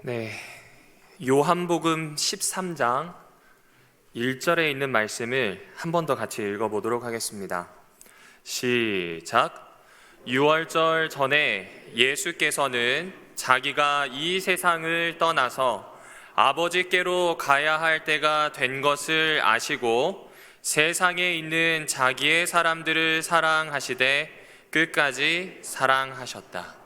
네, 요한복음 13장 1절에 있는 말씀을 한 번 더 같이 읽어보도록 하겠습니다. 시작. 유월절 전에 예수께서는 자기가 이 세상을 떠나서 아버지께로 가야 할 때가 된 것을 아시고 세상에 있는 자기의 사람들을 사랑하시되 끝까지 사랑하셨다.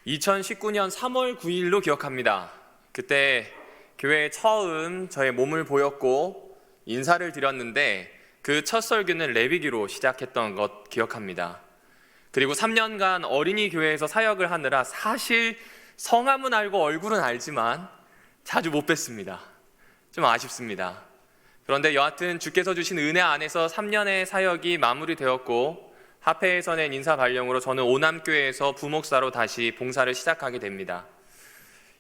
2019년 3월 9일로 기억합니다. 그때 교회에 처음 저의 몸을 보였고 인사를 드렸는데 그 첫 설교는 레위기로 시작했던 것 기억합니다. 그리고 3년간 어린이 교회에서 사역을 하느라 사실 성함은 알고 얼굴은 알지만 자주 못 뵀습니다. 좀 아쉽습니다. 그런데 여하튼 주께서 주신 은혜 안에서 3년의 사역이 마무리되었고 합회에서 낸 인사 발령으로 저는 오남교회에서 부목사로 다시 봉사를 시작하게 됩니다.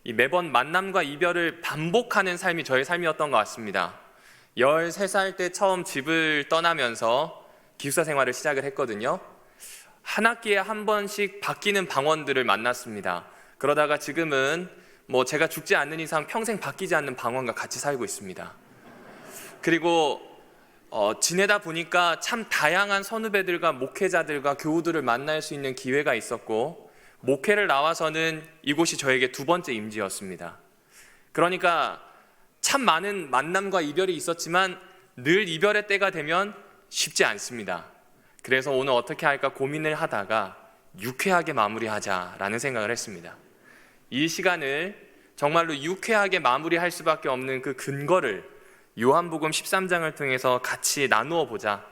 이 매번 만남과 이별을 반복하는 삶이 저의 삶이었던 것 같습니다. 13살 때 처음 집을 떠나면서 기숙사 생활을 시작을 했거든요. 한 학기에 한 번씩 바뀌는 방원들을 만났습니다. 그러다가 지금은 제가 죽지 않는 이상 평생 바뀌지 않는 방원과 같이 살고 있습니다. 그리고 지내다 보니까 참 다양한 선후배들과 목회자들과 교우들을 만날 수 있는 기회가 있었고 목회를 나와서는 이곳이 저에게 두 번째 임지였습니다. 그러니까 참 많은 만남과 이별이 있었지만 늘 이별의 때가 되면 쉽지 않습니다. 그래서 오늘 어떻게 할까 고민을 하다가 유쾌하게 마무리하자라는 생각을 했습니다. 이 시간을 정말로 유쾌하게 마무리할 수밖에 없는 그 근거를 요한복음 13장을 통해서 같이 나누어 보자,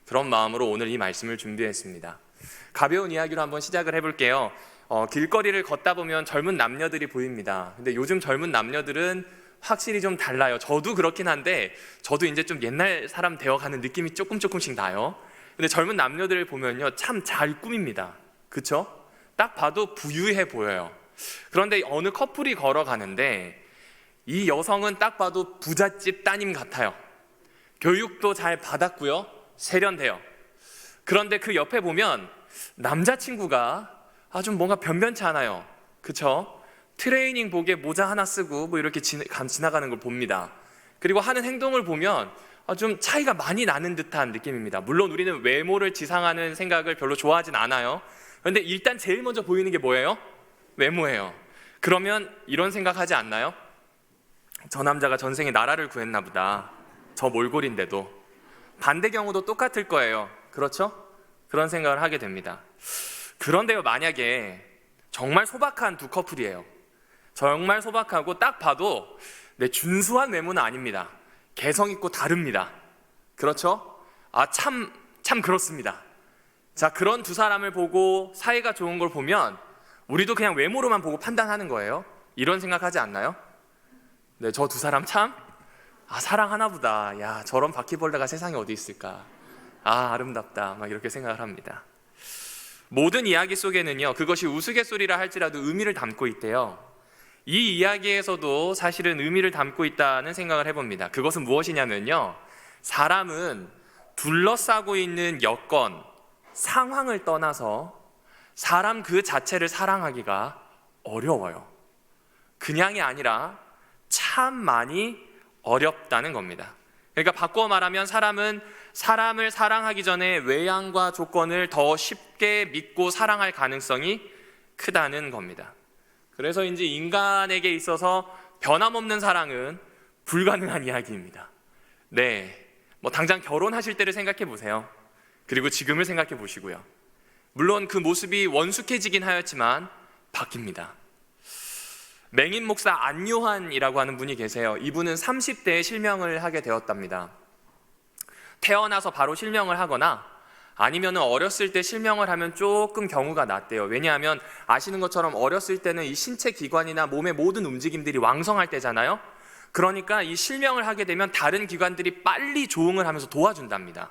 그런 마음으로 오늘 이 말씀을 준비했습니다. 가벼운 이야기로 한번 시작을 해볼게요. 길거리를 걷다 보면 젊은 남녀들이 보입니다. 근데 요즘 젊은 남녀들은 확실히 좀 달라요. 저도 그렇긴 한데 저도 이제 좀 옛날 사람 되어가는 느낌이 조금씩 나요. 근데 젊은 남녀들을 보면요, 참 잘 꾸밉니다. 그쵸? 딱 봐도 부유해 보여요. 그런데 어느 커플이 걸어가는데 이 여성은 딱 봐도 부잣집 따님 같아요. 교육도 잘 받았고요, 세련돼요. 그런데 그 옆에 보면 남자친구가 좀 뭔가 변변치 않아요. 그쵸? 트레이닝복에 모자 하나 쓰고 이렇게 지나가는 걸 봅니다. 그리고 하는 행동을 보면 좀 차이가 많이 나는 듯한 느낌입니다. 물론 우리는 외모를 지상하는 생각을 별로 좋아하진 않아요. 그런데 일단 제일 먼저 보이는 게 뭐예요? 외모예요. 그러면 이런 생각하지 않나요? 저 남자가 전생에 나라를 구했나 보다. 저 몰골인데도. 반대 경우도 똑같을 거예요. 그렇죠? 그런 생각을 하게 됩니다. 그런데요, 만약에 정말 소박한 두 커플이에요. 정말 소박하고 딱 봐도 준수한 외모는 아닙니다. 개성 있고 다릅니다. 그렇죠? 참 그렇습니다. 자, 그런 두 사람을 보고 사이가 좋은 걸 보면 우리도 그냥 외모로만 보고 판단하는 거예요. 이런 생각하지 않나요? 네, 저 두 사람 참 사랑하나 보다. 야, 저런 바퀴벌레가 세상에 어디 있을까. 아름답다. 이렇게 생각을 합니다. 모든 이야기 속에는요, 그것이 우스갯소리라 할지라도 의미를 담고 있대요. 이 이야기에서도 사실은 의미를 담고 있다는 생각을 해봅니다. 그것은 무엇이냐면요, 사람은 둘러싸고 있는 여건, 상황을 떠나서 사람 그 자체를 사랑하기가 어려워요. 그냥이 아니라 참 많이 어렵다는 겁니다. 그러니까 바꿔 말하면 사람은 사람을 사랑하기 전에 외양과 조건을 더 쉽게 믿고 사랑할 가능성이 크다는 겁니다. 그래서인지 인간에게 있어서 변함없는 사랑은 불가능한 이야기입니다. 네, 당장 결혼하실 때를 생각해 보세요. 그리고 지금을 생각해 보시고요. 물론 그 모습이 원숙해지긴 하였지만 바뀝니다. 맹인 목사 안요한이라고 하는 분이 계세요. 이분은 30대에 실명을 하게 되었답니다. 태어나서 바로 실명을 하거나 아니면 어렸을 때 실명을 하면 조금 경우가 낫대요. 왜냐하면 아시는 것처럼 어렸을 때는 이 신체 기관이나 몸의 모든 움직임들이 왕성할 때잖아요. 그러니까 이 실명을 하게 되면 다른 기관들이 빨리 조응을 하면서 도와준답니다.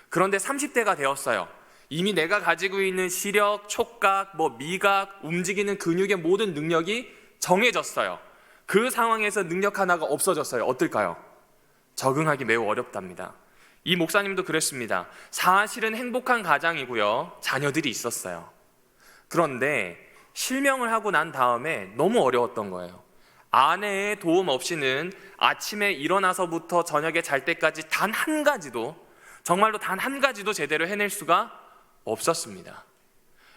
그런데 30대가 되었어요. 이미 내가 가지고 있는 시력, 촉각, 미각, 움직이는 근육의 모든 능력이 정해졌어요. 그 상황에서 능력 하나가 없어졌어요. 어떨까요? 적응하기 매우 어렵답니다. 이 목사님도 그랬습니다. 사실은 행복한 가장이고요, 자녀들이 있었어요. 그런데 실명을 하고 난 다음에 너무 어려웠던 거예요. 아내의 도움 없이는 아침에 일어나서부터 저녁에 잘 때까지 단 한 가지도, 정말로 단 한 가지도 제대로 해낼 수가 없었습니다.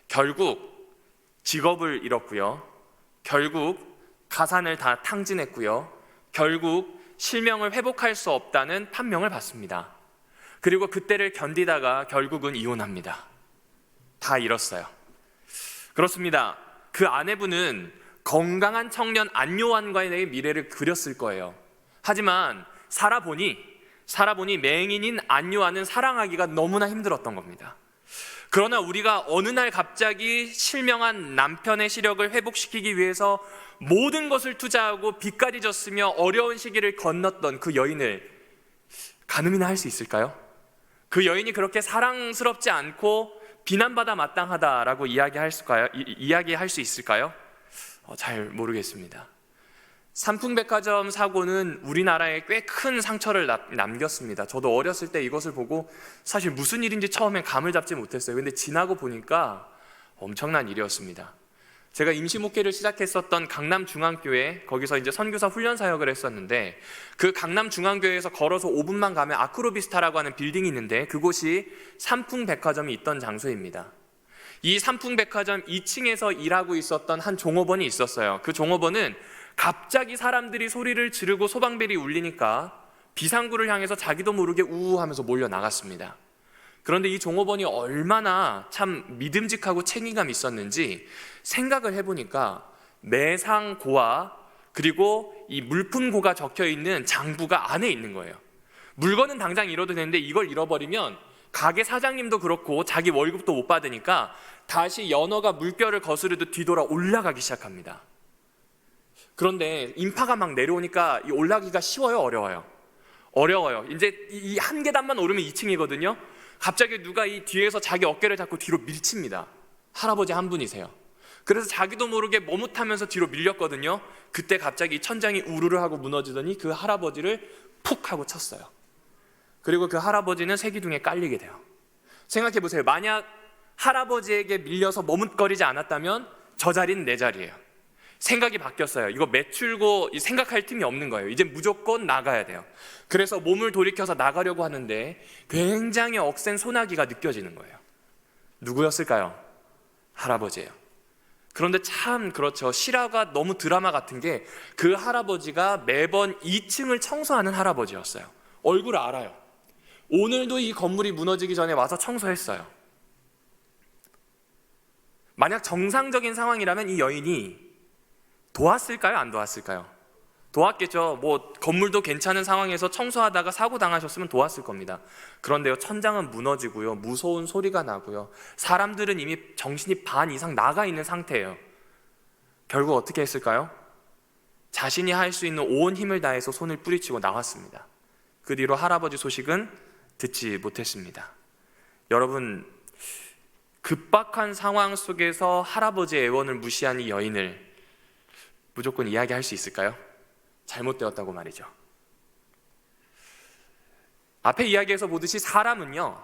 결국 직업을 잃었고요. 결국 가산을 다 탕진했고요. 결국 실명을 회복할 수 없다는 판명을 받습니다. 그리고 그때를 견디다가 결국은 이혼합니다. 다 잃었어요. 그렇습니다. 그 아내분은 건강한 청년 안요한과의 미래를 그렸을 거예요. 하지만 살아보니 맹인인 안요한은 사랑하기가 너무나 힘들었던 겁니다. 그러나 우리가 어느 날 갑자기 실명한 남편의 시력을 회복시키기 위해서 모든 것을 투자하고 빚까지 졌으며 어려운 시기를 건넜던 그 여인을 가늠이나 할 수 있을까요? 그 여인이 그렇게 사랑스럽지 않고 비난받아 마땅하다라고 이야기할 수 있을까요? 잘 모르겠습니다. 삼풍백화점 사고는 우리나라에 꽤 큰 상처를 남겼습니다. 저도 어렸을 때 이것을 보고 사실 무슨 일인지 처음엔 감을 잡지 못했어요. 근데 지나고 보니까 엄청난 일이었습니다. 제가 임시 목회를 시작했었던 강남중앙교회, 거기서 이제 선교사 훈련 사역을 했었는데, 그 강남중앙교회에서 걸어서 5분만 가면 아크로비스타라고 하는 빌딩이 있는데 그곳이 삼풍백화점이 있던 장소입니다. 이 삼풍백화점 2층에서 일하고 있었던 한 종업원이 있었어요. 그 종업원은 갑자기 사람들이 소리를 지르고 소방벨이 울리니까 비상구를 향해서 자기도 모르게 우우 하면서 몰려 나갔습니다. 그런데 이 종업원이 얼마나 참 믿음직하고 책임감 있었는지 생각을 해보니까 매상고와 그리고 이 물품고가 적혀있는 장부가 안에 있는 거예요. 물건은 당장 잃어도 되는데 이걸 잃어버리면 가게 사장님도 그렇고 자기 월급도 못 받으니까 다시 연어가 물결을 거스르듯 뒤돌아 올라가기 시작합니다. 그런데 인파가 막 내려오니까 이 올라가기가 쉬워요, 어려워요. 이제 이 한 계단만 오르면 2층이거든요. 갑자기 누가 이 뒤에서 자기 어깨를 잡고 뒤로 밀칩니다. 할아버지 한 분이세요. 그래서 자기도 모르게 머뭇하면서 뒤로 밀렸거든요. 그때 갑자기 천장이 우르르 하고 무너지더니 그 할아버지를 푹 하고 쳤어요. 그리고 그 할아버지는 세기둥에 깔리게 돼요. 생각해 보세요. 만약 할아버지에게 밀려서 머뭇거리지 않았다면 저 자리는 내 자리예요. 생각이 바뀌었어요. 이거 매출고 생각할 틈이 없는 거예요. 이제 무조건 나가야 돼요. 그래서 몸을 돌이켜서 나가려고 하는데 굉장히 억센 소나기가 느껴지는 거예요. 누구였을까요? 할아버지예요. 그런데 참 그렇죠. 실화가 너무 드라마 같은 게 그 할아버지가 매번 2층을 청소하는 할아버지였어요. 얼굴 알아요. 오늘도 이 건물이 무너지기 전에 와서 청소했어요. 만약 정상적인 상황이라면 이 여인이 도왔을까요? 안 도왔을까요? 도왔겠죠. 건물도 괜찮은 상황에서 청소하다가 사고 당하셨으면 도왔을 겁니다. 그런데요, 천장은 무너지고요, 무서운 소리가 나고요, 사람들은 이미 정신이 반 이상 나가 있는 상태예요. 결국 어떻게 했을까요? 자신이 할 수 있는 온 힘을 다해서 손을 뿌리치고 나왔습니다. 그 뒤로 할아버지 소식은 듣지 못했습니다. 여러분, 급박한 상황 속에서 할아버지의 애원을 무시한 이 여인을 무조건 이야기할 수 있을까요? 잘못되었다고 말이죠. 앞에 이야기에서 보듯이 사람은요,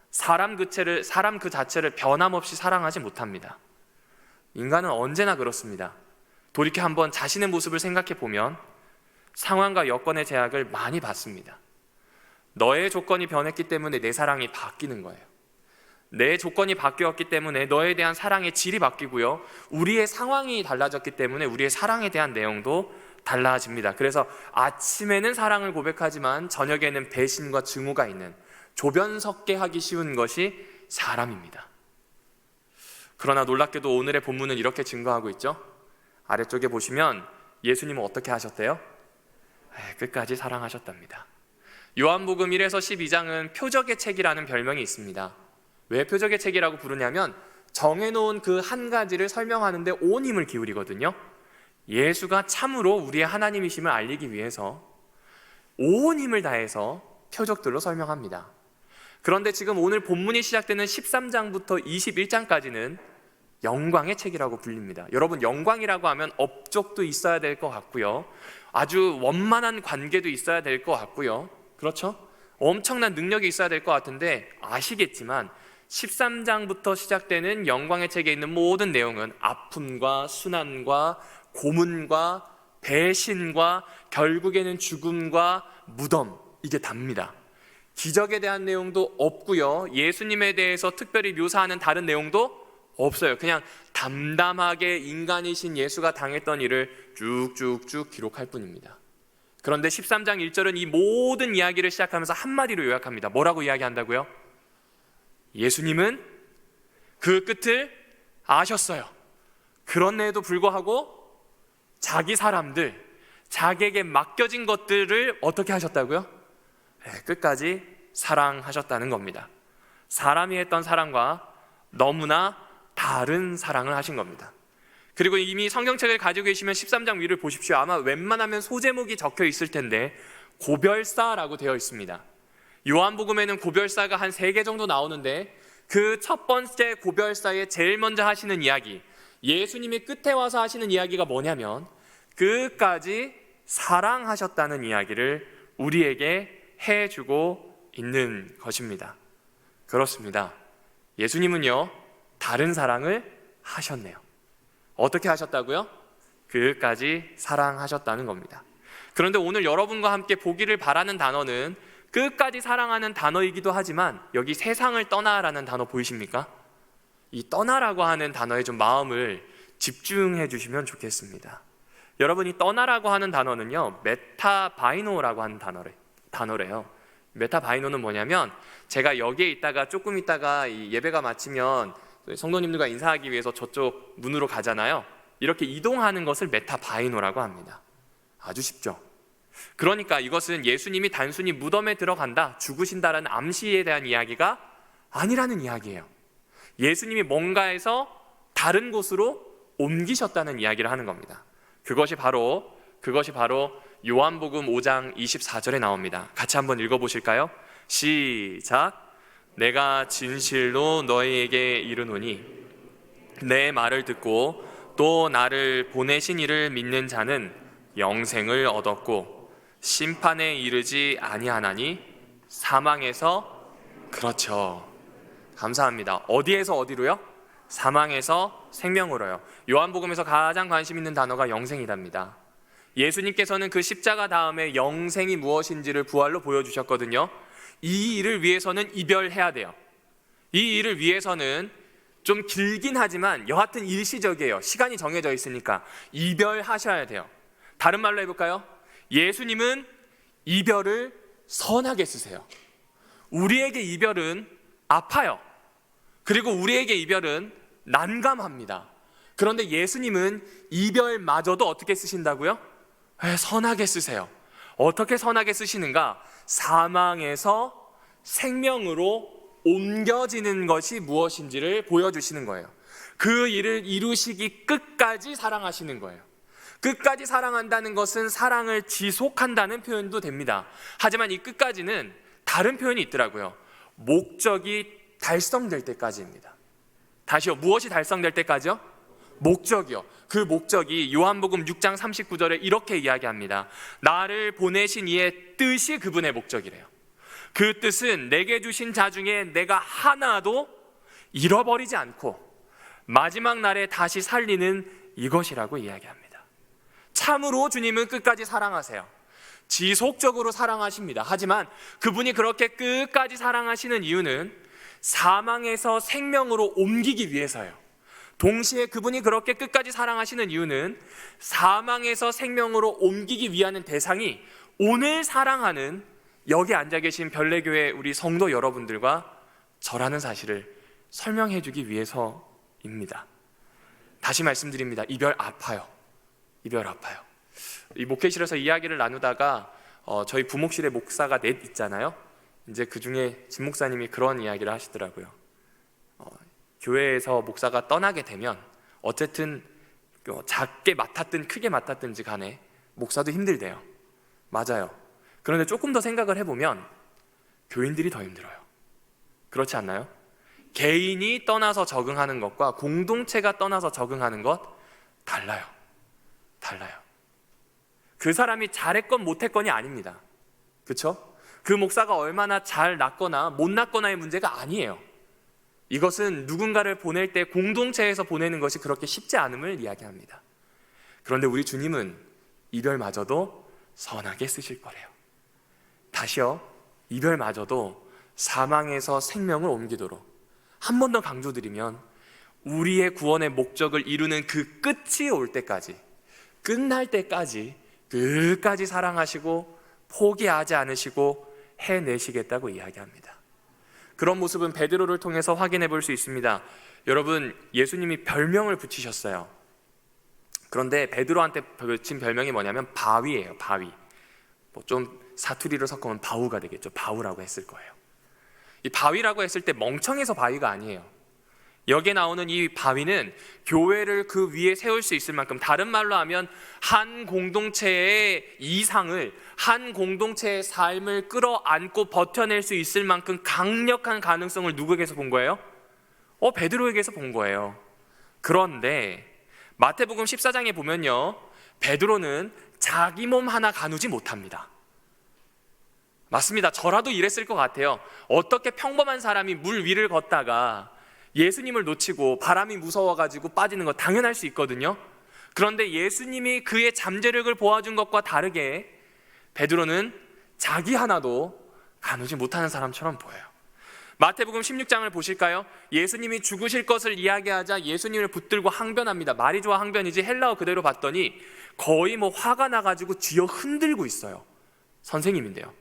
사람 그 자체를 변함없이 사랑하지 못합니다. 인간은 언제나 그렇습니다. 돌이켜 한번 자신의 모습을 생각해 보면 상황과 여건의 제약을 많이 받습니다. 너의 조건이 변했기 때문에 내 사랑이 바뀌는 거예요. 내 조건이 바뀌었기 때문에 너에 대한 사랑의 질이 바뀌고요, 우리의 상황이 달라졌기 때문에 우리의 사랑에 대한 내용도 달라집니다. 그래서 아침에는 사랑을 고백하지만 저녁에는 배신과 증오가 있는, 조변석게 하기 쉬운 것이 사람입니다. 그러나 놀랍게도 오늘의 본문은 이렇게 증거하고 있죠. 아래쪽에 보시면 예수님은 어떻게 하셨대요? 끝까지 사랑하셨답니다. 요한복음 1에서 12장은 표적의 책이라는 별명이 있습니다. 왜 표적의 책이라고 부르냐면 정해놓은 그 한 가지를 설명하는데 온 힘을 기울이거든요. 예수가 참으로 우리의 하나님이심을 알리기 위해서 온 힘을 다해서 표적들로 설명합니다. 그런데 지금 오늘 본문이 시작되는 13장부터 21장까지는 영광의 책이라고 불립니다. 여러분, 영광이라고 하면 업적도 있어야 될 것 같고요, 아주 원만한 관계도 있어야 될 것 같고요, 그렇죠? 엄청난 능력이 있어야 될 것 같은데 아시겠지만 13장부터 시작되는 영광의 책에 있는 모든 내용은 아픔과 순환과 고문과 배신과 결국에는 죽음과 무덤, 이게 답니다. 기적에 대한 내용도 없고요, 예수님에 대해서 특별히 묘사하는 다른 내용도 없어요. 그냥 담담하게 인간이신 예수가 당했던 일을 쭉쭉쭉 기록할 뿐입니다. 그런데 13장 1절은 이 모든 이야기를 시작하면서 한마디로 요약합니다. 뭐라고 이야기한다고요? 예수님은 그 끝을 아셨어요. 그런데도 불구하고 자기 사람들, 자기에게 맡겨진 것들을 어떻게 하셨다고요? 끝까지 사랑하셨다는 겁니다. 사람이 했던 사랑과 너무나 다른 사랑을 하신 겁니다. 그리고 이미 성경책을 가지고 계시면 13장 위를 보십시오. 아마 웬만하면 소제목이 적혀 있을 텐데 고별사라고 되어 있습니다. 요한복음에는 고별사가 한 3개 정도 나오는데 그 첫 번째 고별사에 제일 먼저 하시는 이야기, 예수님이 끝에 와서 하시는 이야기가 뭐냐면 끝까지 사랑하셨다는 이야기를 우리에게 해주고 있는 것입니다. 그렇습니다. 예수님은요, 다른 사랑을 하셨네요. 어떻게 하셨다고요? 끝까지 사랑하셨다는 겁니다. 그런데 오늘 여러분과 함께 보기를 바라는 단어는 끝까지 사랑하는 단어이기도 하지만 여기 세상을 떠나라는 단어 보이십니까? 이 떠나라고 하는 단어에 좀 마음을 집중해 주시면 좋겠습니다. 여러분이 떠나라고 하는 단어는요, 메타바이노라고 하는 단어래요. 메타바이노는 뭐냐면 제가 여기에 있다가 조금 있다가 이 예배가 마치면 성도님들과 인사하기 위해서 저쪽 문으로 가잖아요. 이렇게 이동하는 것을 메타바이노라고 합니다. 아주 쉽죠? 그러니까 이것은 예수님이 단순히 무덤에 들어간다, 죽으신다라는 암시에 대한 이야기가 아니라는 이야기예요. 예수님이 뭔가에서 다른 곳으로 옮기셨다는 이야기를 하는 겁니다. 그것이 바로 요한복음 5장 24절에 나옵니다. 같이 한번 읽어보실까요? 시작. 내가 진실로 너희에게 이르노니 내 말을 듣고 또 나를 보내신 이를 믿는 자는 영생을 얻었고 심판에 이르지 아니하나니 사망에서, 그렇죠, 감사합니다. 어디에서 어디로요? 사망에서 생명으로요. 요한복음에서 가장 관심 있는 단어가 영생이랍니다. 예수님께서는 그 십자가 다음에 영생이 무엇인지를 부활로 보여주셨거든요. 이 일을 위해서는 이별해야 돼요. 이 일을 위해서는 좀 길긴 하지만 여하튼 일시적이에요. 시간이 정해져 있으니까 이별하셔야 돼요. 다른 말로 해볼까요? 예수님은 이별을 선하게 쓰세요. 우리에게 이별은 아파요. 그리고 우리에게 이별은 난감합니다. 그런데 예수님은 이별마저도 어떻게 쓰신다고요? 선하게 쓰세요. 어떻게 선하게 쓰시는가? 사망에서 생명으로 옮겨지는 것이 무엇인지를 보여주시는 거예요. 그 일을 이루시기 끝까지 사랑하시는 거예요. 끝까지 사랑한다는 것은 사랑을 지속한다는 표현도 됩니다. 하지만 이 끝까지는 다른 표현이 있더라고요. 목적이 달성될 때까지입니다. 다시요, 무엇이 달성될 때까지요? 목적이요. 그 목적이 요한복음 6장 39절에 이렇게 이야기합니다. 나를 보내신 이의 뜻이 그분의 목적이래요. 그 뜻은 내게 주신 자 중에 내가 하나도 잃어버리지 않고 마지막 날에 다시 살리는 이것이라고 이야기합니다. 참으로 주님은 끝까지 사랑하세요. 지속적으로 사랑하십니다. 하지만 그분이 그렇게 끝까지 사랑하시는 이유는 사망에서 생명으로 옮기기 위해서예요. 동시에 그분이 그렇게 끝까지 사랑하시는 이유는 사망에서 생명으로 옮기기 위한 대상이 오늘 사랑하는 여기 앉아 계신 별내교회 우리 성도 여러분들과 저라는 사실을 설명해 주기 위해서입니다. 다시 말씀드립니다. 이별 아파요. 이별 아파요. 이 목회실에서 이야기를 나누다가 저희 부목실에 목사가 넷 있잖아요. 이제 그 중에 진 목사님이 그런 이야기를 하시더라고요. 교회에서 목사가 떠나게 되면 어쨌든 작게 맡았든 크게 맡았든지 간에 목사도 힘들대요. 맞아요. 그런데 조금 더 생각을 해보면 교인들이 더 힘들어요. 그렇지 않나요? 개인이 떠나서 적응하는 것과 공동체가 떠나서 적응하는 것 달라요. 그 사람이 잘했건 못했건이 아닙니다. 그렇죠? 그 목사가 얼마나 잘 낳거나 못 낳거나의 문제가 아니에요. 이것은 누군가를 보낼 때 공동체에서 보내는 것이 그렇게 쉽지 않음을 이야기합니다. 그런데 우리 주님은 이별마저도 선하게 쓰실 거래요. 다시요, 이별마저도 사망에서 생명을 옮기도록, 한 번 더 강조드리면 우리의 구원의 목적을 이루는 그 끝이 올 때까지, 끝날 때까지 끝까지 사랑하시고 포기하지 않으시고 해내시겠다고 이야기합니다. 그런 모습은 베드로를 통해서 확인해 볼 수 있습니다. 여러분, 예수님이 별명을 붙이셨어요. 그런데 베드로한테 붙인 별명이 뭐냐면 바위예요. 바위. 좀 사투리로 섞으면 바우가 되겠죠. 바우라고 했을 거예요. 이 바위라고 했을 때 멍청해서 바위가 아니에요. 여기에 나오는 이 바위는 교회를 그 위에 세울 수 있을 만큼, 다른 말로 하면 한 공동체의 이상을, 한 공동체의 삶을 끌어안고 버텨낼 수 있을 만큼 강력한 가능성을 누구에게서 본 거예요? 베드로에게서 본 거예요. 그런데 마태복음 14장에 보면요, 베드로는 자기 몸 하나 가누지 못합니다. 맞습니다. 저라도 이랬을 것 같아요. 어떻게 평범한 사람이 물 위를 걷다가 예수님을 놓치고 바람이 무서워가지고 빠지는 거 당연할 수 있거든요. 그런데 예수님이 그의 잠재력을 보아준 것과 다르게 베드로는 자기 하나도 가누지 못하는 사람처럼 보여요. 마태복음 16장을 보실까요? 예수님이 죽으실 것을 이야기하자 예수님을 붙들고 항변합니다. 말이 좋아 항변이지 헬라어 그대로 봤더니 거의 화가 나가지고 쥐어 흔들고 있어요. 선생님인데요.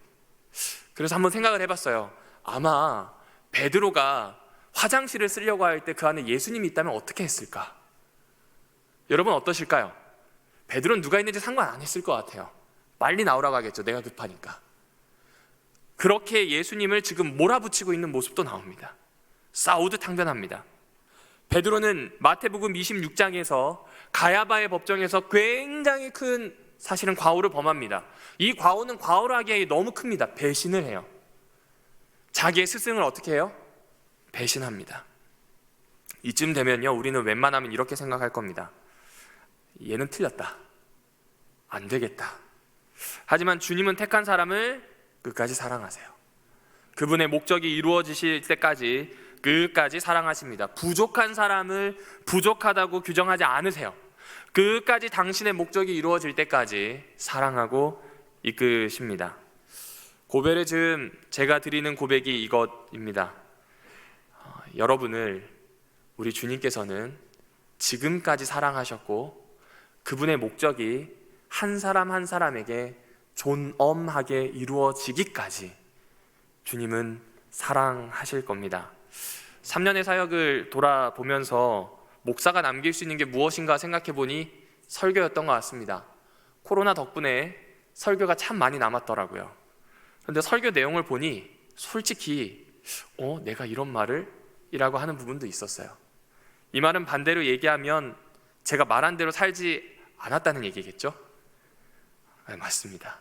그래서 한번 생각을 해봤어요. 아마 베드로가 화장실을 쓰려고 할 때 그 안에 예수님이 있다면 어떻게 했을까? 여러분 어떠실까요? 베드로는 누가 있는지 상관 안 했을 것 같아요. 빨리 나오라고 하겠죠. 내가 급하니까. 그렇게 예수님을 지금 몰아붙이고 있는 모습도 나옵니다. 싸우듯 항변합니다. 베드로는 마태복음 26장에서 가야바의 법정에서 굉장히 큰 사실은 과오를 범합니다. 이 과오는 과오로 하기에 너무 큽니다. 배신을 해요. 자기의 스승을 어떻게 해요? 배신합니다. 이쯤 되면요, 우리는 웬만하면 이렇게 생각할 겁니다. 얘는 틀렸다. 안 되겠다. 하지만 주님은 택한 사람을 끝까지 사랑하세요. 그분의 목적이 이루어지실 때까지 끝까지 사랑하십니다. 부족한 사람을 부족하다고 규정하지 않으세요. 끝까지 당신의 목적이 이루어질 때까지 사랑하고 이끄십니다. 고백의 즈음 제가 드리는 고백이 이것입니다. 여러분을 우리 주님께서는 지금까지 사랑하셨고 그분의 목적이 한 사람 한 사람에게 존엄하게 이루어지기까지 주님은 사랑하실 겁니다. 3년의 사역을 돌아보면서 목사가 남길 수 있는 게 무엇인가 생각해 보니 설교였던 것 같습니다. 코로나 덕분에 설교가 참 많이 남았더라고요. 그런데 설교 내용을 보니 솔직히 내가 이런 말을? 이라고 하는 부분도 있었어요. 이 말은 반대로 얘기하면 제가 말한 대로 살지 않았다는 얘기겠죠? 네, 맞습니다.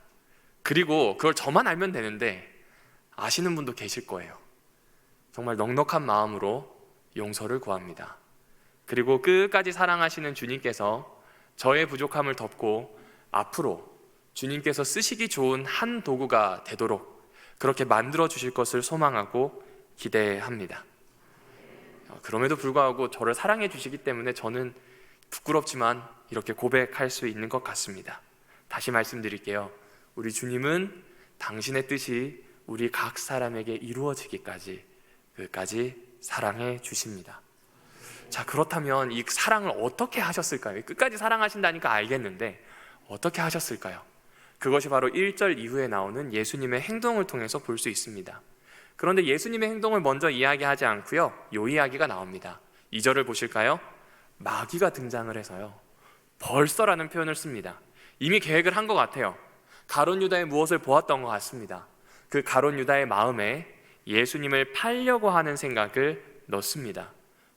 그리고 그걸 저만 알면 되는데 아시는 분도 계실 거예요. 정말 넉넉한 마음으로 용서를 구합니다. 그리고 끝까지 사랑하시는 주님께서 저의 부족함을 덮고 앞으로 주님께서 쓰시기 좋은 한 도구가 되도록 그렇게 만들어 주실 것을 소망하고 기대합니다. 그럼에도 불구하고 저를 사랑해 주시기 때문에 저는 부끄럽지만 이렇게 고백할 수 있는 것 같습니다. 다시 말씀드릴게요. 우리 주님은 당신의 뜻이 우리 각 사람에게 이루어지기까지 끝까지 사랑해 주십니다. 자, 그렇다면 이 사랑을 어떻게 하셨을까요? 끝까지 사랑하신다니까 알겠는데 어떻게 하셨을까요? 그것이 바로 1절 이후에 나오는 예수님의 행동을 통해서 볼 수 있습니다. 그런데 예수님의 행동을 먼저 이야기하지 않고요, 이 이야기가 나옵니다. 2절을 보실까요? 마귀가 등장을 해서요, 벌써라는 표현을 씁니다. 이미 계획을 한 것 같아요. 가룟 유다의 무엇을 보았던 것 같습니다. 그 가룟 유다의 마음에 예수님을 팔려고 하는 생각을 넣습니다.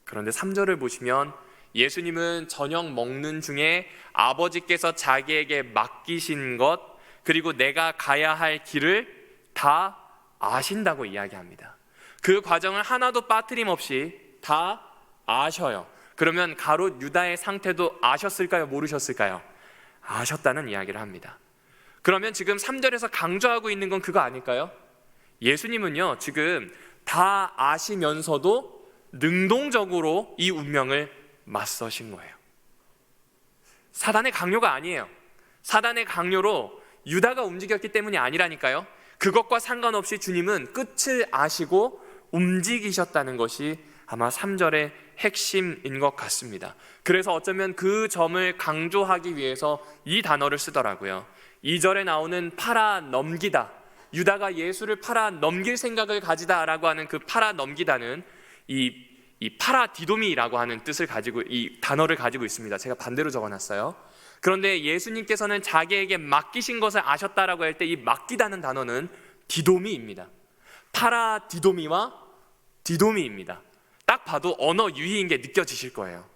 그런데 3절을 보시면 예수님은 저녁 먹는 중에 아버지께서 자기에게 맡기신 것, 그리고 내가 가야 할 길을 다 아신다고 이야기합니다. 그 과정을 하나도 빠트림 없이 다 아셔요. 그러면 가룟 유다의 상태도 아셨을까요? 모르셨을까요? 아셨다는 이야기를 합니다. 그러면 지금 3절에서 강조하고 있는 건 그거 아닐까요? 예수님은요, 지금 다 아시면서도 능동적으로 이 운명을 맞서신 거예요. 사단의 강요가 아니에요. 사단의 강요로 유다가 움직였기 때문이 아니라니까요. 그것과 상관없이 주님은 끝을 아시고 움직이셨다는 것이 아마 3절의 핵심인 것 같습니다. 그래서 어쩌면 그 점을 강조하기 위해서 이 단어를 쓰더라고요. 2절에 나오는 팔아 넘기다, 유다가 예수를 팔아 넘길 생각을 가지다라고 하는 그 팔아 넘기다는 이 파라디도미라고 하는 뜻을 가지고, 이 단어를 가지고 있습니다. 제가 반대로 적어놨어요. 그런데 예수님께서는 자기에게 맡기신 것을 아셨다라고 할 때 이 맡기다는 단어는 디도미입니다. 파라디도미와 디도미입니다. 딱 봐도 언어 유희인 게 느껴지실 거예요.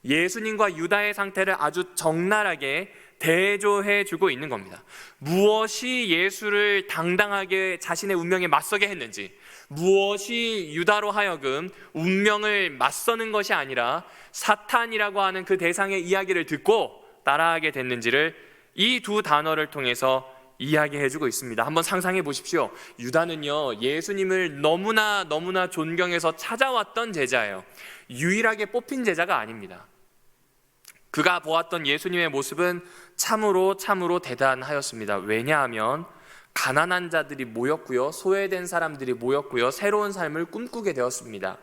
예수님과 유다의 상태를 아주 적나라하게 대조해 주고 있는 겁니다. 무엇이 예수를 당당하게 자신의 운명에 맞서게 했는지, 무엇이 유다로 하여금 운명을 맞서는 것이 아니라 사탄이라고 하는 그 대상의 이야기를 듣고 따라하게 됐는지를 이 두 단어를 통해서 이야기해 주고 있습니다. 한번 상상해 보십시오. 유다는요, 예수님을 너무나 존경해서 찾아왔던 제자예요. 유일하게 뽑힌 제자가 아닙니다. 그가 보았던 예수님의 모습은 참으로 대단하였습니다. 왜냐하면 가난한 자들이 모였고요, 소외된 사람들이 모였고요, 새로운 삶을 꿈꾸게 되었습니다.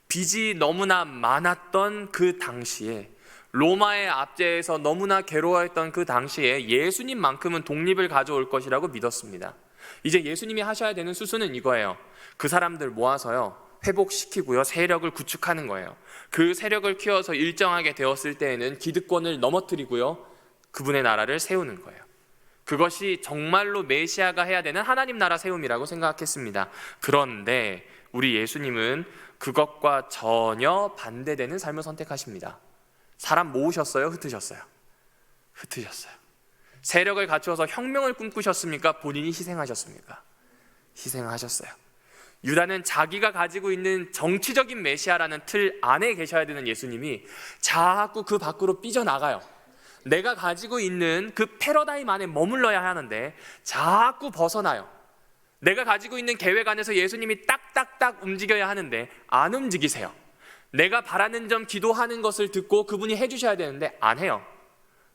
빚이 너무나 많았던 그 당시에, 로마의 압제에서 너무나 괴로워했던 그 당시에 예수님만큼은 독립을 가져올 것이라고 믿었습니다. 이제 예수님이 하셔야 되는 수순은 이거예요. 그 사람들 모아서요, 회복시키고요, 세력을 구축하는 거예요. 그 세력을 키워서 일정하게 되었을 때에는 기득권을 넘어뜨리고요, 그분의 나라를 세우는 거예요. 그것이 정말로 메시아가 해야 되는 하나님 나라 세움이라고 생각했습니다. 그런데 우리 예수님은 그것과 전혀 반대되는 삶을 선택하십니다. 사람 모으셨어요? 흩으셨어요? 흩으셨어요. 세력을 갖추어서 혁명을 꿈꾸셨습니까? 본인이 희생하셨습니까? 희생하셨어요. 유다는 자기가 가지고 있는 정치적인 메시아라는 틀 안에 계셔야 되는 예수님이 자꾸 그 밖으로 삐져나가요. 내가 가지고 있는 그 패러다임 안에 머물러야 하는데 자꾸 벗어나요. 내가 가지고 있는 계획 안에서 예수님이 딱딱딱 움직여야 하는데 안 움직이세요. 내가 바라는 점, 기도하는 것을 듣고 그분이 해주셔야 되는데 안 해요.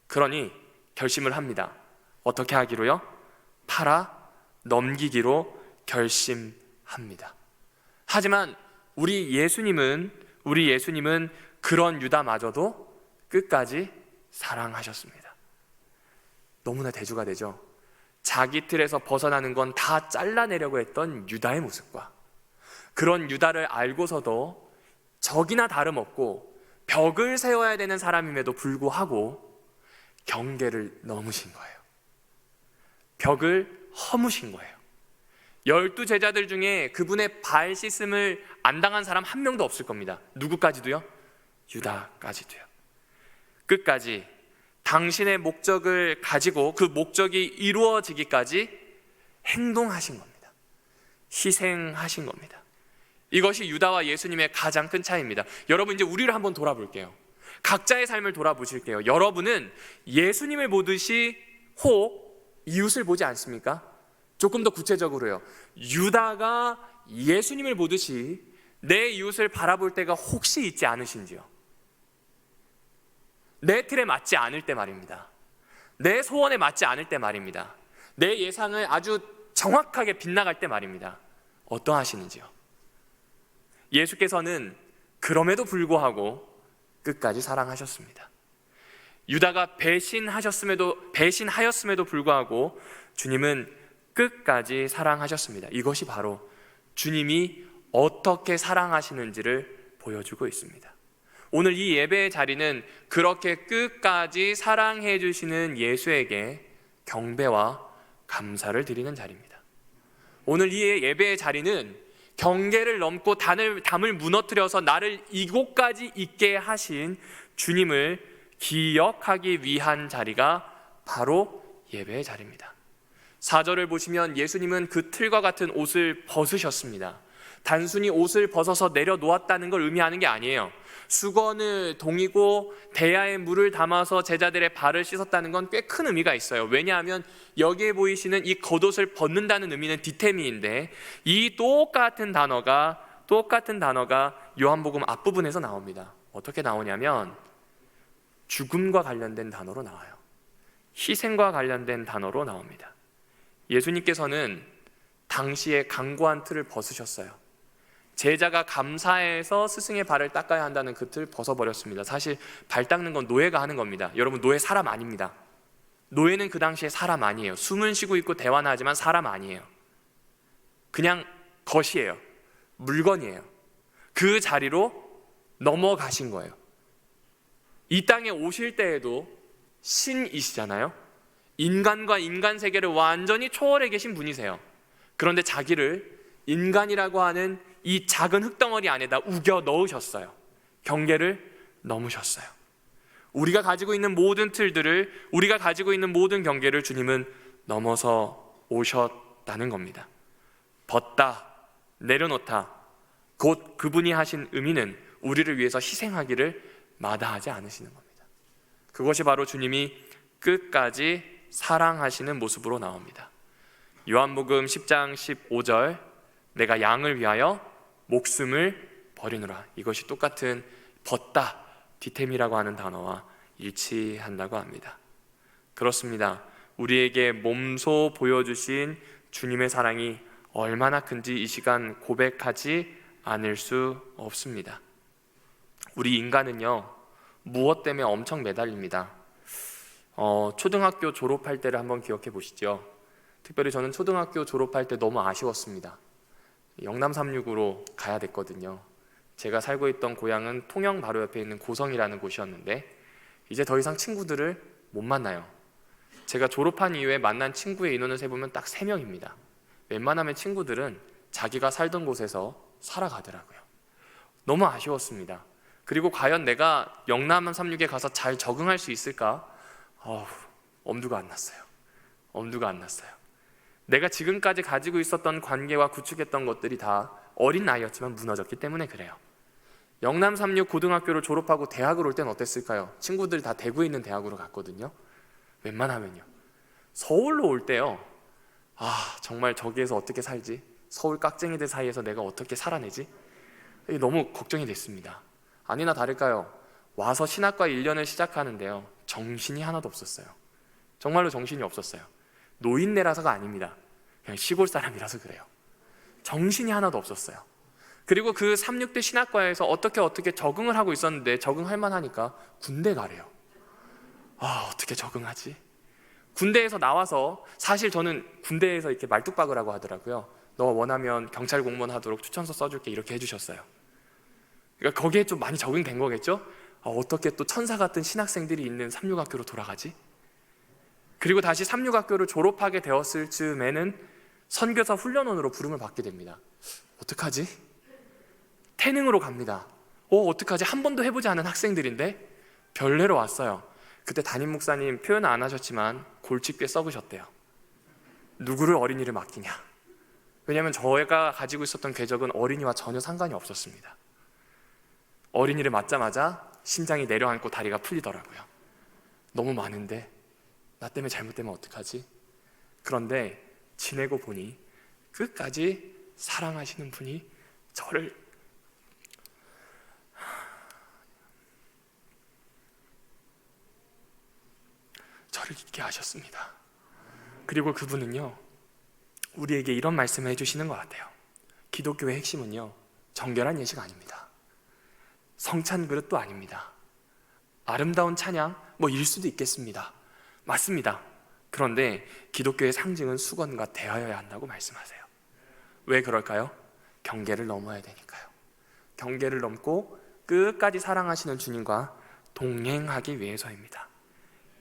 그러니 결심을 합니다. 어떻게 하기로요? 팔아 넘기기로 결심합니다. 하지만 우리 예수님은 그런 유다마저도 끝까지 사랑하셨습니다. 너무나 대조가 되죠. 자기 틀에서 벗어나는 건 다 잘라내려고 했던 유다의 모습과, 그런 유다를 알고서도 적이나 다름없고 벽을 세워야 되는 사람임에도 불구하고 경계를 넘으신 거예요. 벽을 허무신 거예요. 12 제자들 중에 그분의 발 씻음을 안 당한 사람 한 명도 없을 겁니다. 누구까지도요? 유다까지도요. 끝까지 당신의 목적을 가지고 그 목적이 이루어지기까지 행동하신 겁니다. 희생하신 겁니다. 이것이 유다와 예수님의 가장 큰 차이입니다. 여러분, 이제 우리를 한번 돌아볼게요. 각자의 삶을 돌아보실게요. 여러분은 예수님을 보듯이 혹 이웃을 보지 않습니까? 조금 더 구체적으로요. 유다가 예수님을 보듯이 내 이웃을 바라볼 때가 혹시 있지 않으신지요? 내 틀에 맞지 않을 때 말입니다. 내 소원에 맞지 않을 때 말입니다. 내 예상을 아주 정확하게 빗나갈 때 말입니다. 어떠하시는지요? 예수께서는 그럼에도 불구하고 끝까지 사랑하셨습니다. 유다가 배신하였음에도 불구하고 주님은 끝까지 사랑하셨습니다. 이것이 바로 주님이 어떻게 사랑하시는지를 보여주고 있습니다. 오늘 이 예배의 자리는 그렇게 끝까지 사랑해 주시는 예수에게 경배와 감사를 드리는 자리입니다. 오늘 이 예배의 자리는 경계를 넘고 담을 무너뜨려서 나를 이곳까지 있게 하신 주님을 기억하기 위한 자리가 바로 예배의 자리입니다. 4절을 보시면 예수님은 그 틀과 같은 옷을 벗으셨습니다. 단순히 옷을 벗어서 내려놓았다는 걸 의미하는 게 아니에요. 수건을 동이고 대야에 물을 담아서 제자들의 발을 씻었다는 건 꽤 큰 의미가 있어요. 왜냐하면 여기에 보이시는 이 겉옷을 벗는다는 의미는 디테미인데, 이 똑같은 단어가 똑같은 단어가 요한복음 앞부분에서 나옵니다. 어떻게 나오냐면 죽음과 관련된 단어로 나와요. 희생과 관련된 단어로 나옵니다. 예수님께서는 당시에 강고한 틀을 벗으셨어요. 제자가 감사해서 스승의 발을 닦아야 한다는 그 틀 벗어버렸습니다. 사실 발 닦는 건 노예가 하는 겁니다. 여러분, 노예 사람 아닙니다. 노예는 그 당시에 사람 아니에요. 숨은 쉬고 있고 대화는 하지만 사람 아니에요. 그냥 것이에요. 물건이에요. 그 자리로 넘어가신 거예요. 이 땅에 오실 때에도 신이시잖아요. 인간과 인간 세계를 완전히 초월해 계신 분이세요. 그런데 자기를 인간이라고 하는 이 작은 흙덩어리 안에다 우겨 넣으셨어요. 경계를 넘으셨어요. 우리가 가지고 있는 모든 틀들을, 우리가 가지고 있는 모든 경계를 주님은 넘어서 오셨다는 겁니다. 벗다, 내려놓다, 곧 그분이 하신 의미는 우리를 위해서 희생하기를 마다하지 않으시는 겁니다. 그것이 바로 주님이 끝까지 사랑하시는 모습으로 나옵니다. 요한복음 10장 15절, 내가 양을 위하여 목숨을 버리노라. 이것이 똑같은 벗다, 디템이라고 하는 단어와 일치한다고 합니다. 그렇습니다. 우리에게 몸소 보여주신 주님의 사랑이 얼마나 큰지 이 시간 고백하지 않을 수 없습니다. 우리 인간은요, 무엇 때문에 엄청 매달립니다. 초등학교 졸업할 때를 한번 기억해 보시죠. 특별히 저는 초등학교 졸업할 때 너무 아쉬웠습니다. 영남 36으로 가야 됐거든요. 제가 살고 있던 고향은 통영 바로 옆에 있는 고성이라는 곳이었는데 이제 더 이상 친구들을 못 만나요. 제가 졸업한 이후에 만난 친구의 인원을 세보면 딱 3명입니다. 웬만하면 친구들은 자기가 살던 곳에서 살아가더라고요. 너무 아쉬웠습니다. 그리고 과연 내가 영남 36에 가서 잘 적응할 수 있을까? 엄두가 안 났어요. 엄두가 안 났어요. 내가 지금까지 가지고 있었던 관계와 구축했던 것들이 다 어린 나이였지만 무너졌기 때문에 그래요. 영남 36 고등학교를 졸업하고 대학을 올 땐 어땠을까요? 친구들 다 대구에 있는 대학으로 갔거든요. 웬만하면요. 서울로 올 때요, 정말 저기에서 어떻게 살지? 서울 깍쟁이들 사이에서 내가 어떻게 살아내지? 이게 너무 걱정이 됐습니다. 아니나 다를까요? 와서 신학과 1년을 시작하는데요, 정신이 하나도 없었어요. 정말로 정신이 없었어요. 노인네라서가 아닙니다. 그냥 시골 사람이라서 그래요. 정신이 하나도 없었어요. 그리고 그 36대 신학과에서 어떻게 적응을 하고 있었는데 적응할 만하니까 군대 가래요. 어떻게 적응하지? 군대에서 나와서, 사실 저는 군대에서 이렇게 말뚝박으라고 하더라고요. 너 원하면 경찰 공무원 하도록 추천서 써줄게, 이렇게 해주셨어요. 그러니까 거기에 좀 많이 적응된 거겠죠? 어떻게 또 천사 같은 신학생들이 있는 36학교로 돌아가지? 그리고 다시 36학교를 졸업하게 되었을 즈음에는 선교사 훈련원으로 부름을 받게 됩니다. 어떡하지? 태능으로 갑니다. 어떡하지? 한 번도 해보지 않은 학생들인데 별내로 왔어요. 그때 담임 목사님 표현 안 하셨지만 골치 꽤 썩으셨대요. 누구를 어린이를 맡기냐? 왜냐하면 저희가 가지고 있었던 궤적은 어린이와 전혀 상관이 없었습니다. 어린이를 맞자마자 심장이 내려앉고 다리가 풀리더라고요. 너무 많은데 나 때문에 잘못되면 어떡하지? 그런데 지내고 보니 끝까지 사랑하시는 분이 저를 잊게 하셨습니다. 그리고 그분은요, 우리에게 이런 말씀을 해주시는 것 같아요. 기독교의 핵심은요, 정결한 예식 아닙니다. 성찬 그릇도 아닙니다. 아름다운 찬양 일 수도 있겠습니다. 맞습니다. 그런데 기독교의 상징은 수건과 대하여야 한다고 말씀하세요. 왜 그럴까요? 경계를 넘어야 되니까요. 경계를 넘고 끝까지 사랑하시는 주님과 동행하기 위해서입니다.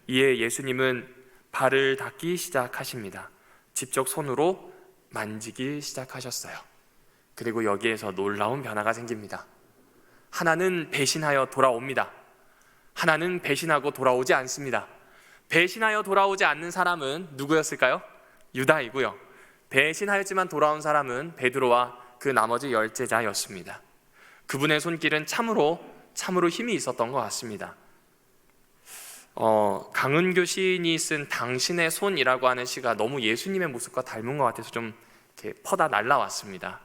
이에 예수님은 발을 닦기 시작하십니다. 직접 손으로 만지기 시작하셨어요. 그리고 여기에서 놀라운 변화가 생깁니다. 하나는 배신하여 돌아옵니다. 하나는 배신하고 돌아오지 않습니다. 배신하여 돌아오지 않는 사람은 누구였을까요? 유다이고요. 배신하였지만 돌아온 사람은 베드로와 그 나머지 10제자였습니다. 그분의 손길은 참으로 힘이 있었던 것 같습니다. 강은교 시인이 쓴 당신의 손이라고 하는 시가 너무 예수님의 모습과 닮은 것 같아서 좀 이렇게 퍼다 날라왔습니다.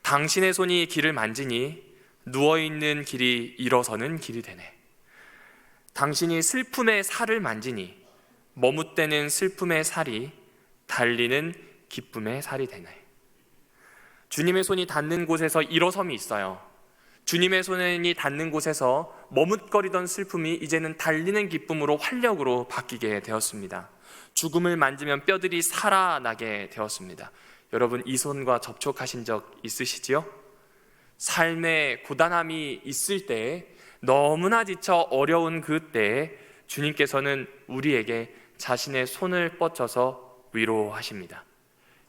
당신의 손이 길을 만지니 누워있는 길이 일어서는 길이 되네. 당신이 슬픔의 살을 만지니 머뭇대는 슬픔의 살이 달리는 기쁨의 살이 되네. 주님의 손이 닿는 곳에서 일어섬이 있어요. 주님의 손이 닿는 곳에서 머뭇거리던 슬픔이 이제는 달리는 기쁨으로 활력으로 바뀌게 되었습니다. 죽음을 만지면 뼈들이 살아나게 되었습니다. 여러분, 이 손과 접촉하신 적 있으시지요? 삶의 고단함이 있을 때, 너무나 지쳐 어려운 그때에 주님께서는 우리에게 자신의 손을 뻗쳐서 위로하십니다.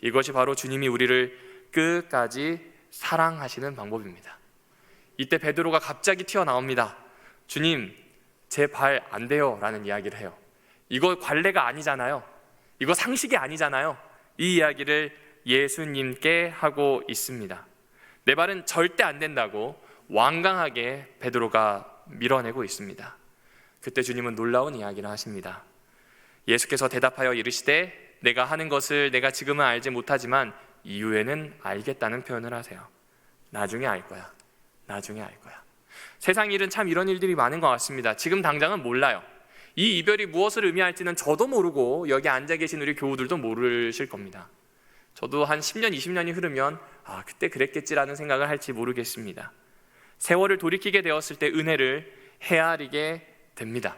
이것이 바로 주님이 우리를 끝까지 사랑하시는 방법입니다. 이때 베드로가 갑자기 튀어나옵니다. 주님, 제 발 안 돼요 라는 이야기를 해요. 이거 관례가 아니잖아요. 이거 상식이 아니잖아요. 이 이야기를 예수님께 하고 있습니다. 내 발은 절대 안 된다고 완강하게 베드로가 밀어내고 있습니다. 그때 주님은 놀라운 이야기를 하십니다. 예수께서 대답하여 이르시되 내가 하는 것을 내가 지금은 알지 못하지만 이후에는 알겠다는 표현을 하세요. 나중에 알 거야. 나중에 알 거야. 세상 일은 참 이런 일들이 많은 것 같습니다. 지금 당장은 몰라요. 이 이별이 무엇을 의미할지는 저도 모르고 여기 앉아 계신 우리 교우들도 모르실 겁니다. 저도 한 10년, 20년이 흐르면 그때 그랬겠지라는 생각을 할지 모르겠습니다. 세월을 돌이키게 되었을 때 은혜를 헤아리게 됩니다.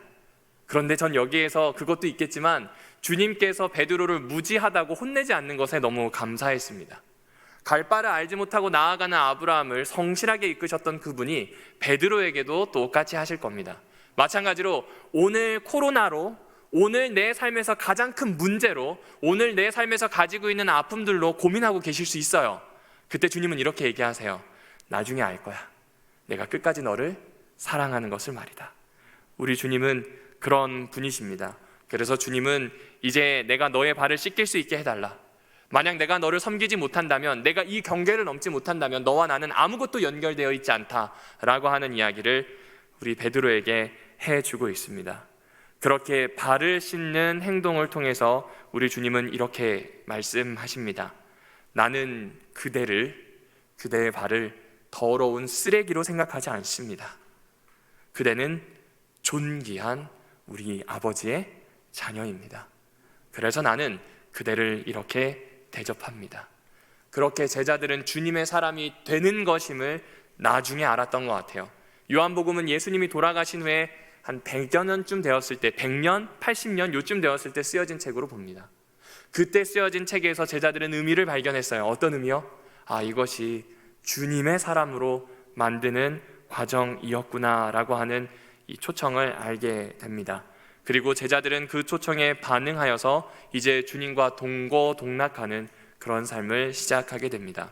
그런데 전 여기에서 그것도 있겠지만 주님께서 베드로를 무지하다고 혼내지 않는 것에 너무 감사했습니다. 갈 바를 알지 못하고 나아가는 아브라함을 성실하게 이끄셨던 그분이 베드로에게도 똑같이 하실 겁니다. 마찬가지로 오늘 코로나로, 오늘 내 삶에서 가장 큰 문제로, 오늘 내 삶에서 가지고 있는 아픔들로 고민하고 계실 수 있어요. 그때 주님은 이렇게 얘기하세요. 나중에 알 거야. 내가 끝까지 너를 사랑하는 것을 말이다. 우리 주님은 그런 분이십니다. 그래서 주님은 이제 내가 너의 발을 씻길 수 있게 해달라. 만약 내가 너를 섬기지 못한다면, 내가 이 경계를 넘지 못한다면 너와 나는 아무것도 연결되어 있지 않다라고 하는 이야기를 우리 베드로에게 해주고 있습니다. 그렇게 발을 씻는 행동을 통해서 우리 주님은 이렇게 말씀하십니다. 나는 그대의 발을 더러운 쓰레기로 생각하지 않습니다. 그대는 존귀한 우리 아버지의 자녀입니다. 그래서 나는 그대를 이렇게 대접합니다. 그렇게 제자들은 주님의 사람이 되는 것임을 나중에 알았던 것 같아요. 요한복음은 예수님이 돌아가신 후에 한 100여 년쯤 되었을 때, 100년, 80년 요쯤 되었을 때 쓰여진 책으로 봅니다. 그때 쓰여진 책에서 제자들은 의미를 발견했어요. 어떤 의미요? 이것이 주님의 사람으로 만드는 과정이었구나라고 하는 이 초청을 알게 됩니다. 그리고 제자들은 그 초청에 반응하여서 이제 주님과 동거동락하는 그런 삶을 시작하게 됩니다.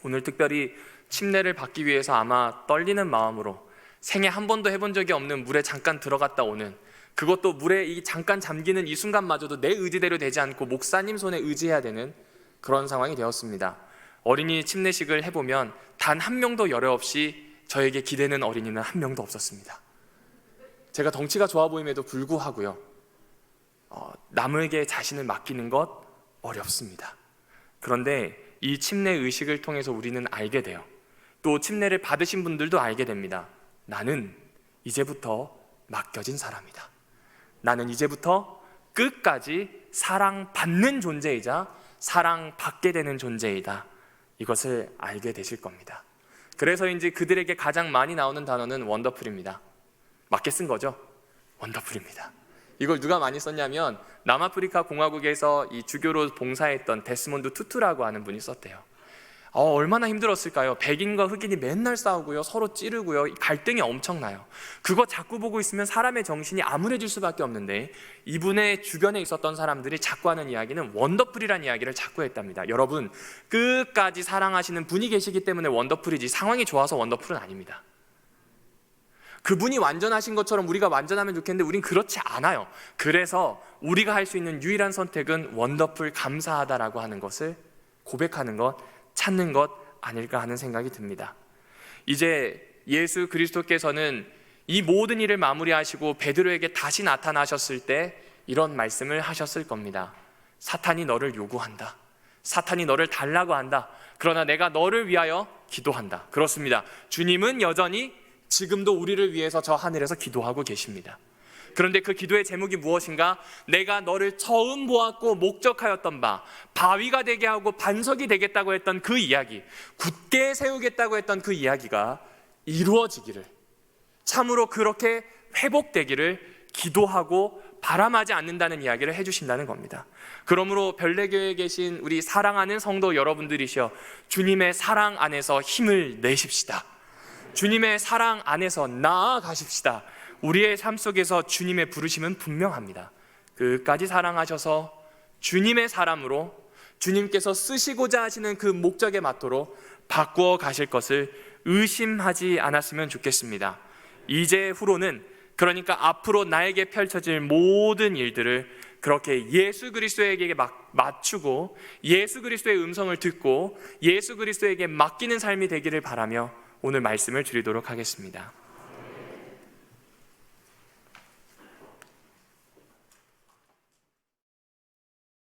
오늘 특별히 침례를 받기 위해서 아마 떨리는 마음으로 생애 한 번도 해본 적이 없는 물에 잠깐 들어갔다 오는, 그것도 물에 이 잠깐 잠기는 이 순간마저도 내 의지대로 되지 않고 목사님 손에 의지해야 되는 그런 상황이 되었습니다. 어린이 침례식을 해보면 단 한 명도 열애 없이 저에게 기대는 어린이는 한 명도 없었습니다. 제가 덩치가 좋아 보임에도 불구하고요, 남에게 자신을 맡기는 것 어렵습니다. 그런데 이 침례 의식을 통해서 우리는 알게 돼요. 또 침례를 받으신 분들도 알게 됩니다. 나는 이제부터 맡겨진 사람이다. 나는 이제부터 끝까지 사랑받는 존재이자 사랑받게 되는 존재이다. 이것을 알게 되실 겁니다. 그래서인지 그들에게 가장 많이 나오는 단어는 원더풀입니다. 맞게 쓴 거죠? 원더풀입니다. 이걸 누가 많이 썼냐면 남아프리카 공화국에서 이 주교로 봉사했던 데스몬드 투투라고 하는 분이 썼대요. 얼마나 힘들었을까요? 백인과 흑인이 맨날 싸우고요, 서로 찌르고요, 갈등이 엄청나요. 그거 자꾸 보고 있으면 사람의 정신이 암울해질 수밖에 없는데, 이분의 주변에 있었던 사람들이 자꾸 하는 이야기는 원더풀이라는 이야기를 자꾸 했답니다. 여러분, 끝까지 사랑하시는 분이 계시기 때문에 원더풀이지 상황이 좋아서 원더풀은 아닙니다. 그분이 완전하신 것처럼 우리가 완전하면 좋겠는데 우린 그렇지 않아요. 그래서 우리가 할 수 있는 유일한 선택은 원더풀, 감사하다라고 하는 것을 고백하는 것, 찾는 것 아닐까 하는 생각이 듭니다. 이제 예수 그리스도께서는 이 모든 일을 마무리하시고 베드로에게 다시 나타나셨을 때 이런 말씀을 하셨을 겁니다. 사탄이 너를 요구한다. 사탄이 너를 달라고 한다. 그러나 내가 너를 위하여 기도한다. 그렇습니다. 주님은 여전히 지금도 우리를 위해서 저 하늘에서 기도하고 계십니다. 그런데 그 기도의 제목이 무엇인가? 내가 너를 처음 보았고 목적하였던 바, 바위가 되게 하고 반석이 되겠다고 했던 그 이야기, 굳게 세우겠다고 했던 그 이야기가 이루어지기를, 참으로 그렇게 회복되기를 기도하고 바람하지 않는다는 이야기를 해주신다는 겁니다. 그러므로 별내교회에 계신 우리 사랑하는 성도 여러분들이시여, 주님의 사랑 안에서 힘을 내십시다. 주님의 사랑 안에서 나아가십시다. 우리의 삶 속에서 주님의 부르심은 분명합니다. 끝까지 사랑하셔서 주님의 사람으로 주님께서 쓰시고자 하시는 그 목적에 맞도록 바꾸어 가실 것을 의심하지 않았으면 좋겠습니다. 이제 후로는, 그러니까 앞으로 나에게 펼쳐질 모든 일들을 그렇게 예수 그리스도에게 맞추고 예수 그리스도의 음성을 듣고 예수 그리스도에게 맡기는 삶이 되기를 바라며 오늘 말씀을 드리도록 하겠습니다.